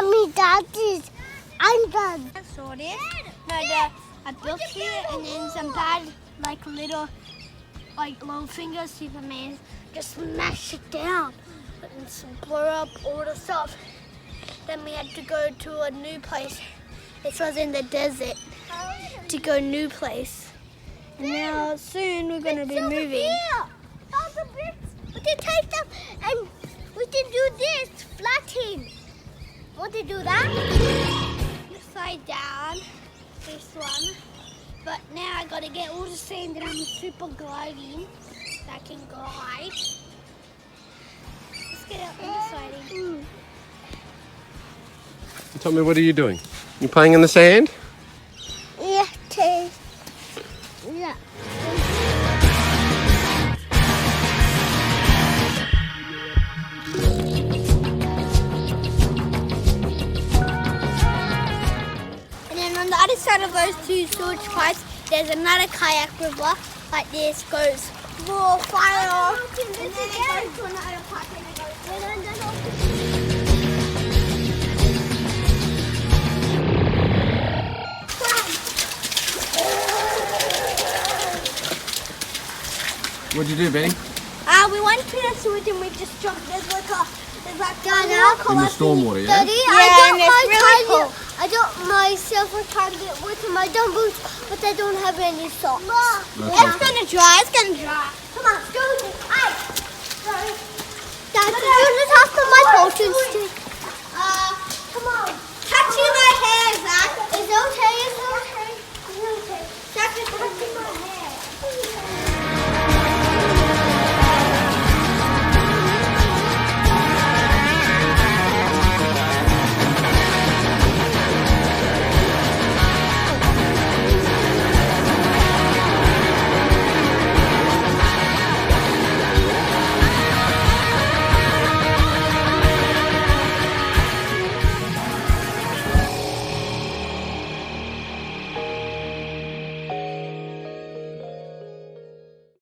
Mommy, Daddy's. I'm done. Sorted. But I built here, and then some bad, little, low finger Superman just smashed it down and blew up all the stuff. Then we had to go to a new place. This was in the desert to go new place. And now soon we're going to be moving. We can take them and we can do this, flatten. Want to do that? Upside down, this one. But now I got to get all the sand and I'm super gliding. So I can glide. Let's get out the siding. Tell me, what are you doing? You playing in the sand? Yeah, okay. Yeah. And then on the other side of those two sewage pipes, there's another kayak river like this, goes more fire. And then it goes to another pipe and it goes. What'd you do, Benny? We went to the sewage and we just jumped. There's like a In the stormwater, yeah? Daddy, and it's really cool. I got my silver target with my dumb boots, but I don't have any socks. It's gonna dry. It's gonna dry. Come on, go with it. Dad, could you just have some of my potions too? Come on. Touching my hair, Zach. Is it okay if